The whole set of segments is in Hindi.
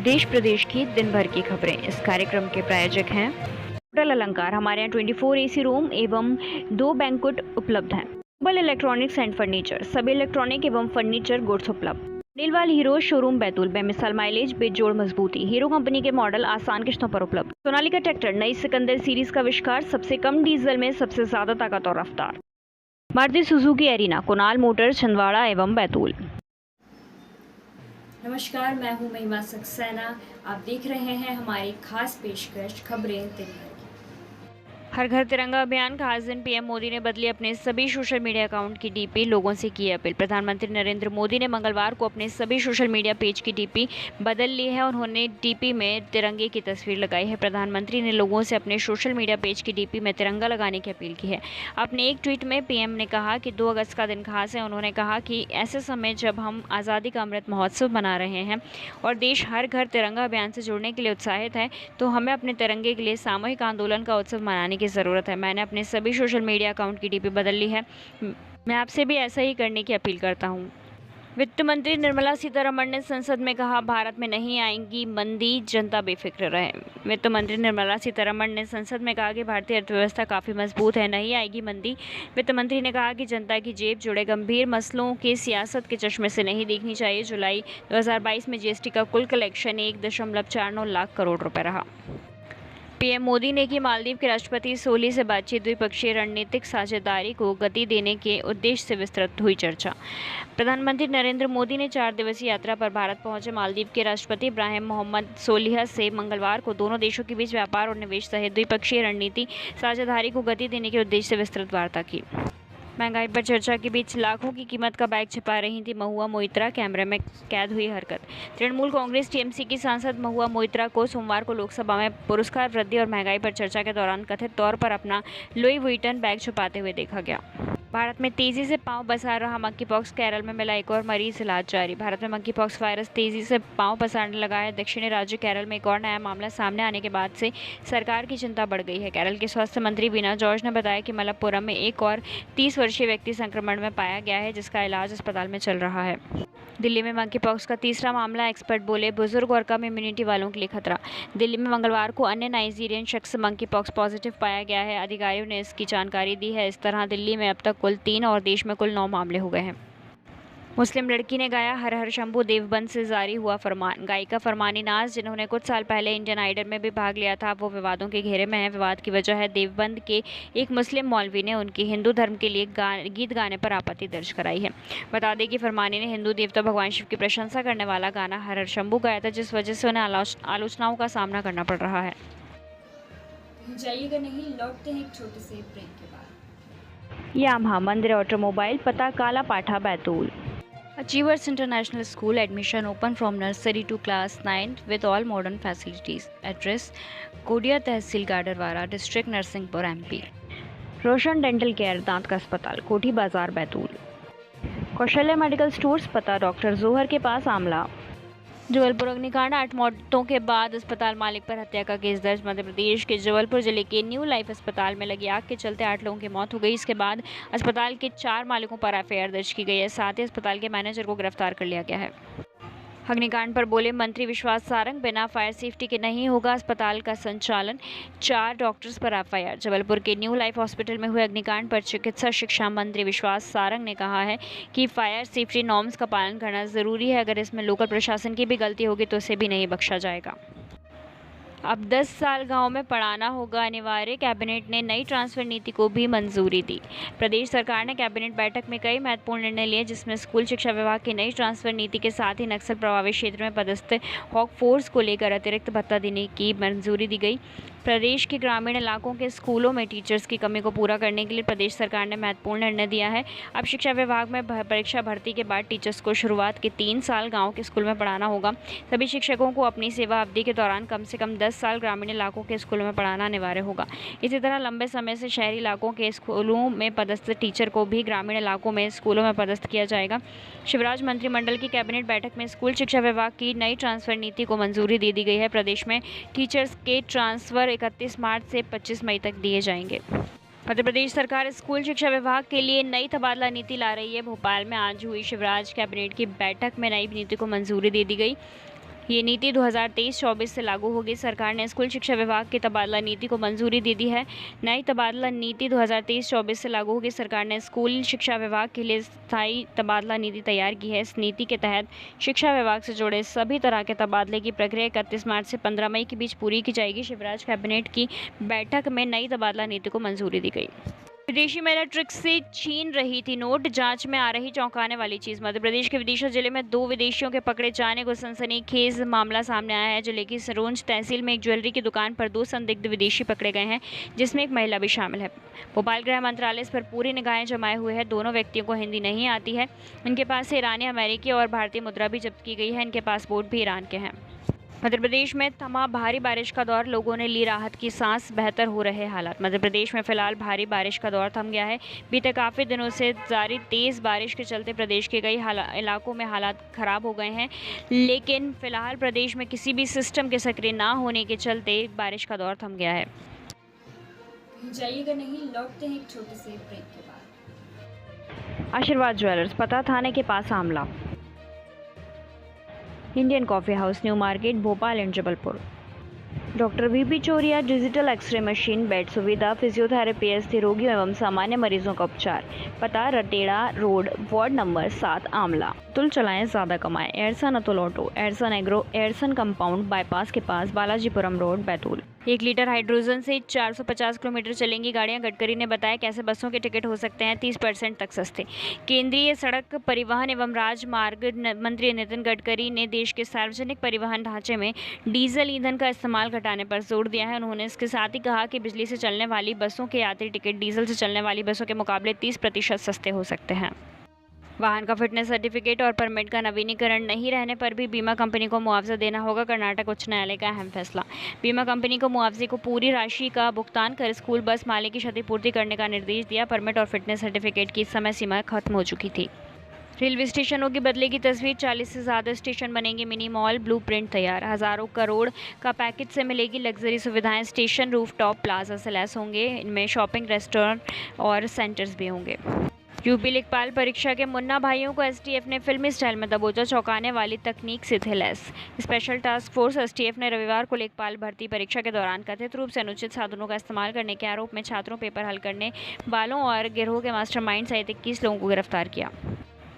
देश प्रदेश की दिन भर की खबरें। इस कार्यक्रम के प्रायोजक हैं होटल अलंकार। हमारे यहाँ 24 एसी रूम एवं 2 बैंक्वेट उपलब्ध हैं। ग्लोबल इलेक्ट्रॉनिक्स एंड फर्नीचर, सभी इलेक्ट्रॉनिक एवं फर्नीचर गुड्स उपलब्ध। नीलवाल हीरो शोरूम बैतूल, बेमिसाल माइलेज, बेजोड़ मजबूती। हीरो कंपनी के मॉडल आसान किस्तों पर उपलब्ध। सोनालिका ट्रैक्टर, नई सिकंदर सीरीज का आविष्कार, सबसे कम डीजल में सबसे ज्यादा ताकत और रफ्तार। Maruti Suzuki arena, Kunal Motors, Chhindwara एवं बैतूल। नमस्कार, मैं हूं महिमा सक्सेना। आप देख रहे हैं हमारी खास पेशकश खबरें दिन भर की। हर घर तिरंगा अभियान का आज दिन पीएम मोदी ने बदली अपने सभी सोशल मीडिया अकाउंट की डीपी, लोगों से की अपील। प्रधानमंत्री नरेंद्र मोदी ने मंगलवार को अपने सभी सोशल मीडिया पेज की डीपी बदल ली है। उन्होंने डीपी में तिरंगे की तस्वीर लगाई है। प्रधानमंत्री ने लोगों से अपने सोशल मीडिया पेज की डीपी में तिरंगा लगाने की अपील की है। अपने एक ट्वीट में पीएम ने कहा कि 2 अगस्त का दिन खास है। उन्होंने कहा कि ऐसे समय जब हम आज़ादी का अमृत महोत्सव मना रहे हैं और देश हर घर तिरंगा अभियान से जुड़ने के लिए उत्साहित है, तो हमें अपने तिरंगे के लिए सामूहिक आंदोलन का उत्सव मनाने की ज़रूरत है। मैंने अपने सभी सोशल मीडिया अकाउंट की डीपी बदल ली है। मैं आपसे भी ऐसा ही करने की अपील करता हूं। वित्त मंत्री निर्मला सीतारमण ने संसद में कहा, भारत में नहीं आएगी मंदी, जनता बेफिक्र रहे। वित्त मंत्री निर्मला सीतारमण ने संसद में कहा कि भारतीय अर्थव्यवस्था काफ़ी मजबूत है, नहीं आएगी मंदी। वित्त मंत्री ने कहा कि जनता की जेब जुड़े गंभीर मसलों की सियासत के चश्मे से नहीं देखनी चाहिए। जुलाई 2022 में जीएसटी का कुल कलेक्शन 1.49 लाख करोड़ रुपए रहा। पीएम मोदी ने की मालदीव के राष्ट्रपति सोली से बातचीत, द्विपक्षीय रणनीतिक साझेदारी को गति देने के उद्देश्य से विस्तृत हुई चर्चा। प्रधानमंत्री नरेंद्र मोदी ने 4 दिवसीय यात्रा पर भारत पहुंचे मालदीव के राष्ट्रपति इब्राहिम मोहम्मद सोलिह से मंगलवार को दोनों देशों के बीच व्यापार और निवेश सहित द्विपक्षीय रणनीति साझेदारी को गति देने के उद्देश्य से विस्तृत वार्ता की। महंगाई पर चर्चा के बीच लाखों की कीमत का बैग छिपा रही थी महुआ मोइत्रा, कैमरे में कैद हुई हरकत। तृणमूल कांग्रेस टीएमसी की सांसद महुआ मोइत्रा को सोमवार को लोकसभा में पुरस्कार वृद्धि और महंगाई पर चर्चा के दौरान कथित तौर पर अपना लुई वुइटन बैग छुपाते हुए देखा गया। भारत में तेजी से पांव पसार रहा मंकी पॉक्स, केरल में मिला एक और मरीज, इलाज जारी। भारत में मंकी पॉक्स वायरस तेजी से पांव पसारने लगा है। दक्षिणी राज्य केरल में एक और नया मामला सामने आने के बाद से सरकार की चिंता बढ़ गई है। केरल के स्वास्थ्य मंत्री वीना जॉर्ज ने बताया कि मलप्पुरम में एक और 30 वर्षीय व्यक्ति संक्रमण में पाया गया है, जिसका इलाज अस्पताल में चल रहा है। दिल्ली में मंकी पॉक्स का तीसरा मामला, एक्सपर्ट बोले बुजुर्ग और कम इम्यूनिटी वालों के लिए खतरा। दिल्ली में मंगलवार को अन्य नाइजीरियन शख्स मंकी पॉक्स पॉजिटिव पाया गया है। अधिकारियों ने इसकी जानकारी दी है। इस तरह दिल्ली में अब तक कुल 3 और देश में कुल 9 मामले हो गए हैं। मुस्लिम लड़की ने गाया हर हर शंभू, देवबंद से जारी हुआ फरमान। गायिका फरमानी नाज, जिन्होंने कुछ साल पहले इंडियन आइडल में भी भाग लिया था, वो विवादों के घेरे में है। विवाद की वजह है देवबंद के एक मुस्लिम मौलवी ने उनकी हिंदू धर्म के लिए गीत गाने पर आपत्ति दर्ज कराई है। बता दें कि फरमानी ने हिंदू देवता भगवान शिव की प्रशंसा करने वाला गाना हर हर शंभू गाया था, जिस वजह से उन्हें आलोचनाओं का सामना करना पड़ रहा है। जाइएगा नहीं, लौटते हैं एक छोटे से ब्रेक के बाद। यामाहा मंदिर ऑटोमोबाइल, पता काला पाठा, Betul. Achievers International School, admission open from nursery to class 9 with all modern facilities. Address: Kodia tehsil Gadarwara, district Narsinghpur, MP। Roshan dental care, दांत का अस्पताल, कोठी बाजार, बैतूल। कौशल्या मेडिकल स्टोर्स, पता डॉक्टर जोहर के पास, आमला। जबलपुर अग्निकांड, 8 मौतों के बाद अस्पताल मालिक पर हत्या का केस दर्ज। मध्य प्रदेश के जबलपुर जिले के न्यू लाइफ अस्पताल में लगी आग के चलते 8 लोगों की मौत हो गई। इसके बाद अस्पताल के 4 मालिकों पर एफआईआर दर्ज की गई है। साथ ही अस्पताल के मैनेजर को गिरफ्तार कर लिया गया है। अग्निकांड पर बोले मंत्री विश्वास सारंग, बिना फायर सेफ्टी के नहीं होगा अस्पताल का संचालन। 4 डॉक्टर्स पर एफआईआर। जबलपुर के न्यू लाइफ हॉस्पिटल में हुए अग्निकांड पर चिकित्सा शिक्षा मंत्री विश्वास सारंग ने कहा है कि फायर सेफ्टी नॉर्म्स का पालन करना जरूरी है। अगर इसमें लोकल प्रशासन की भी गलती होगी तो उसे भी नहीं बख्शा जाएगा। अब 10 साल गांव में पढ़ाना होगा अनिवार्य, कैबिनेट ने नई ट्रांसफर नीति को भी मंजूरी दी। प्रदेश सरकार ने कैबिनेट बैठक में कई महत्वपूर्ण निर्णय लिए, जिसमें स्कूल शिक्षा विभाग की नई ट्रांसफर नीति के साथ ही नक्सल प्रभावित क्षेत्र में पदस्थ हॉक फोर्स को लेकर अतिरिक्त भत्ता देने की मंजूरी दी गई। प्रदेश के ग्रामीण इलाकों के स्कूलों में टीचर्स की कमी को पूरा करने के लिए प्रदेश सरकार ने महत्वपूर्ण निर्णय दिया है। अब शिक्षा विभाग में परीक्षा भर्ती के बाद टीचर्स को शुरुआत के 3 साल गांव के स्कूल में पढ़ाना होगा। सभी शिक्षकों को अपनी सेवा अवधि के दौरान कम से कम 10 साल ग्रामीण इलाकों के स्कूलों में पढ़ाना अनिवार्य होगा। इसी तरह लंबे समय से शहरी इलाकों के स्कूलों में पदस्थ टीचर को भी ग्रामीण इलाकों में स्कूलों में पदस्थ किया जाएगा। शिवराज मंत्रिमंडल की कैबिनेट बैठक में स्कूल शिक्षा विभाग की नई ट्रांसफर नीति को मंजूरी दे दी गई है। प्रदेश में टीचर्स के ट्रांसफर 31 मार्च से 25 मई तक दिए जाएंगे। मध्य प्रदेश सरकार स्कूल शिक्षा विभाग के लिए नई तबादला नीति ला रही है। भोपाल में आज हुई शिवराज कैबिनेट की बैठक में नई नीति को मंजूरी दे दी गई। ये नीति 2023-24 से लागू होगी। सरकार ने स्कूल शिक्षा विभाग की तबादला नीति को मंजूरी दे दी है। नई तबादला नीति 2023-24 से लागू होगी। सरकार ने स्कूल शिक्षा विभाग के लिए स्थायी तबादला नीति तैयार की है। इस नीति के तहत शिक्षा विभाग से जुड़े सभी तरह के तबादले की प्रक्रिया 31 मार्च से 15 मई के बीच पूरी की जाएगी। शिवराज कैबिनेट की बैठक में नई तबादला नीति को मंजूरी दी गई। विदेशी महिला ट्रिक से छीन रही थी नोट, जांच में आ रही चौंकाने वाली चीज। मध्य प्रदेश के विदिशा जिले में 2 विदेशियों के पकड़े जाने को सनसनीखेज मामला सामने आया है। जिले की सरोंज तहसील में एक ज्वेलरी की दुकान पर 2 संदिग्ध विदेशी पकड़े गए हैं, जिसमें एक महिला भी शामिल है। भोपाल गृह मंत्रालय इस पर पूरी निगाहें जमाए हुए है। दोनों व्यक्तियों को हिंदी नहीं आती है। इनके पास से ईरानी, अमेरिकी और भारतीय मुद्रा भी जब्त की गई है। इनके पासपोर्ट भी ईरान के हैं। मध्य प्रदेश में थमा भारी बारिश का दौर, लोगों ने ली राहत की सांस, बेहतर हो रहे हालात। मध्य प्रदेश में फिलहाल भारी बारिश का दौर थम गया है। बीते काफ़ी दिनों से जारी तेज़ बारिश के चलते प्रदेश के कई इलाकों में हालात खराब हो गए हैं, लेकिन फिलहाल प्रदेश में किसी भी सिस्टम के सक्रिय ना होने के चलते बारिश का दौर थम गया है। जाइएगा नहीं, लौटते हैं एक छोटे से ब्रेक के बाद। आशीर्वाद ज्वेलर्स, पता थाने के पास Amla. Indian coffee house, new market, Bhopal and Jabalpur. Doctor VP Choria, digital X-ray machine, bed सुविधा, फिजियोथेरेपी, अस्थि रोगियों एवं सामान्य मरीजों का उपचार। पता Rateda road, ward number 7, Amla. तुल चलाएं, ज़्यादा कमाएं। Airson Atul auto, Airson agro, Airson compound, bypass के पास, Balajipuram road, Betul. 1 litre hydrogen से 450 किलोमीटर चलेंगी गाड़ियां। गडकरी ने बताया कैसे बसों के टिकट हो सकते हैं 30% तक सस्ते। केंद्रीय सड़क परिवहन एवं राजमार्ग मंत्री नितिन गडकरी ने देश के सार्वजनिक परिवहन ढांचे में डीजल ईंधन का इस्तेमाल घटाने पर जोर दिया है। उन्होंने इसके साथ ही कहा कि बिजली से चलने वाली बसों के यात्री टिकट डीजल से चलने वाली बसों के मुकाबले 30% सस्ते हो सकते हैं। वाहन का फिटनेस सर्टिफिकेट और परमिट का नवीनीकरण नहीं रहने पर भी बीमा कंपनी को मुआवजा देना होगा। कर्नाटक उच्च न्यायालय का अहम फैसला। बीमा कंपनी को मुआवजे को पूरी राशि का भुगतान कर स्कूल बस मालिक की क्षतिपूर्ति करने का निर्देश दिया। परमिट और फिटनेस सर्टिफिकेट की समय सीमा खत्म हो चुकी थी। रेलवे स्टेशनों की बदलेगी तस्वीर, 40 से ज़्यादा स्टेशन बनेंगे मिनी मॉल, ब्लूप्रिंट तैयार। हज़ारों करोड़ का पैकेज से मिलेगी लग्जरी सुविधाएं। स्टेशन रूफटॉप प्लाजा से लैस होंगे। इनमें शॉपिंग, रेस्टोरेंट और सेंटर्स भी होंगे। यूपी लेखपाल परीक्षा के मुन्ना भाइयों को एसटीएफ ने फिल्मी स्टाइल में दबोचा, चौंकाने वाली तकनीक से थे lace. Special task force STF ने रविवार को लेखपाल भर्ती परीक्षा के दौरान कथित रूप से अनुचित साधनों का इस्तेमाल करने के आरोप में छात्रों, पेपर हल करने वालों और गिरोह के मास्टरमाइंड सहित 21 लोगों को गिरफ्तार किया।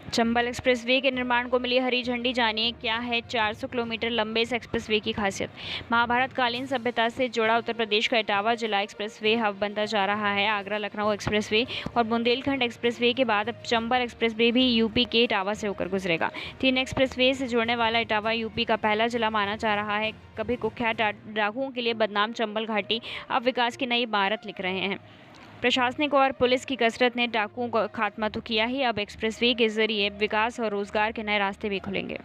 चंबल एक्सप्रेसवे के निर्माण को मिली हरी झंडी, जानिए क्या है 400 किलोमीटर लंबे इस एक्सप्रेसवे की खासियत। महाभारत कालीन सभ्यता से जुड़ा उत्तर प्रदेश का इटावा जिला एक्सप्रेसवे हब बनता जा रहा है। आगरा लखनऊ एक्सप्रेसवे और बुंदेलखंड एक्सप्रेसवे के बाद अब चंबल एक्सप्रेसवे भी यूपी के इटावा से होकर गुजरेगा। 3 एक्सप्रेसवे से जुड़ने वाला इटावा यूपी का पहला जिला माना जा रहा है। कभी कुख्यात डाकुओं के लिए बदनाम चंबल घाटी अब विकास की नई इबारत लिख रहे हैं। प्रशासनिक और पुलिस की कसरत ने डाकुओं का खात्मा तो किया ही, अब एक्सप्रेसवे के जरिए विकास और रोजगार के नए रास्ते भी खुलेंगे।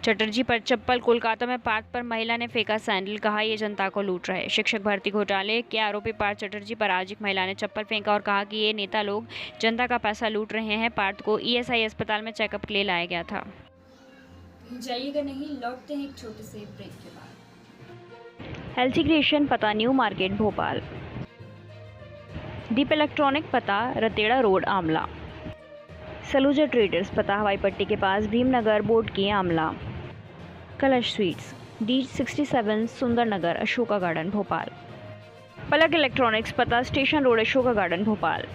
चटर्जी पर चप्पल, कोलकाता में पार्क पर महिला ने फेंका सैंडल, कहा ये जनता को लूट रहे। शिक्षक भर्ती घोटाले के आरोपी पार्थ चटर्जी पर आज एक महिला ने चप्पल फेंका और कहा कि ये नेता लोग जनता का पैसा लूट रहे हैं। पार्थ को ईएसआई अस्पताल में चेकअप के लिए लाया गया था। जाइएगा नहीं, लौटते हैं एक छोटे से ब्रेक के बाद। एलसी क्रिएशन, पता न्यू मार्केट, भोपाल। दीप इलेक्ट्रॉनिक, पता रतेड़ा रोड, आमला। सलूजा ट्रेडर्स, पता हवाई पट्टी के पास, भीमनगर, बोर्ड की, आमला। कलश स्वीट्स, D67, सुंदर नगर, अशोका गार्डन, भोपाल। पलक इलेक्ट्रॉनिक्स, पता station road, Ashoka garden, Bhopal.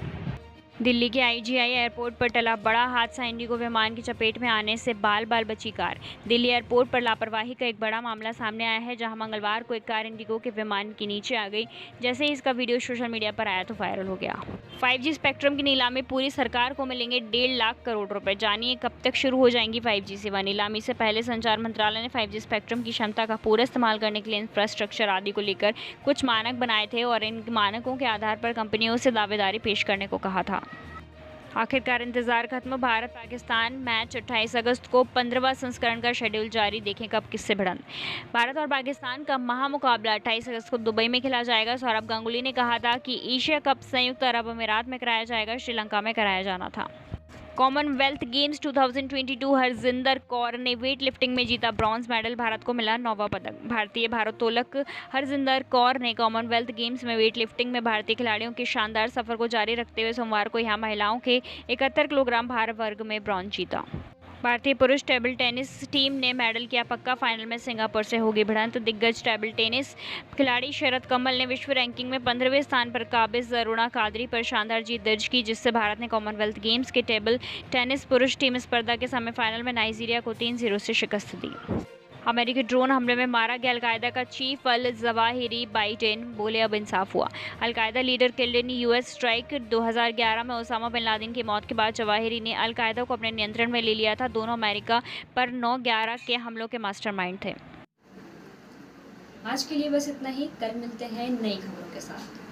Delhi के आईजीआई एयरपोर्ट पर टला बड़ा हादसा, इंडिगो विमान की चपेट में आने से बाल बाल बची कार। दिल्ली एयरपोर्ट पर लापरवाही का एक बड़ा मामला सामने आया है, जहां मंगलवार को एक कार इंडिगो के विमान के नीचे आ गई। जैसे ही इसका वीडियो सोशल मीडिया पर आया तो वायरल हो गया। 5G स्पेक्ट्रम की नीलामी पूरी, सरकार को मिलेंगे 1.5 लाख करोड़ रुपए। जानिए कब तक शुरू हो जाएंगी 5G सेवा। नीलामी से पहले संचार मंत्रालय ने 5G स्पेक्ट्रम की क्षमता का पूरा इस्तेमाल करने के लिए इंफ्रास्ट्रक्चर आदि को लेकर कुछ मानक बनाए थे और इन मानकों के आधार पर कंपनियों से दावेदारी पेश करने को कहा था। आखिरकार इंतजार खत्म। भारत पाकिस्तान मैच 28 अगस्त को 15वां संस्करण का शेड्यूल जारी, देखें कब किससे भिड़ंत। भारत और पाकिस्तान का महामुकाबला 28 अगस्त को दुबई में खेला जाएगा। सौरभ गांगुली ने कहा था कि एशिया कप संयुक्त अरब अमीरात में कराया जाएगा, श्रीलंका में कराया जाना था। कॉमनवेल्थ गेम्स 2022, हरजिंदर कौर ने वेट लिफ्टिंग में जीता ब्रॉन्ज मेडल, भारत को मिला 9वां पदक। भारतीय भारोत्तोलक हरजिंदर कौर ने कॉमनवेल्थ गेम्स में वेट लिफ्टिंग में भारतीय खिलाड़ियों के शानदार सफर को जारी रखते हुए सोमवार को यहां महिलाओं के 71 किलोग्राम भार वर्ग में ब्रॉन्ज जीता। भारतीय पुरुष टेबल टेनिस टीम ने मेडल किया पक्का, फाइनल में सिंगापुर से होगी भिड़ंत। दिग्गज टेबल टेनिस खिलाड़ी शरद कमल ने विश्व रैंकिंग में 15वें स्थान पर काबिज अरुणा कादरी पर शानदार जीत दर्ज की, जिससे भारत ने कॉमनवेल्थ गेम्स के टेबल टेनिस पुरुष टीम स्पर्धा के सेमीफाइनल में नाइजीरिया को 3-0 से शिकस्त दी। अमेरिकी ड्रोन हमले में मारा गया अलकायदा का चीफ अल जवाहिरी, बाइडेन बोले अब इंसाफ हुआ। Al Qaeda leader killed in US strike. 2011 में ओसामा बिन लादेन की मौत के बाद जवाहिरी ने अलकायदा को अपने नियंत्रण में ले लिया था। दोनों अमेरिका पर 9/11 के हमलों के मास्टरमाइंड थे। आज के लिए बस इतना ही, कल मिलते हैं नई खबरों के साथ।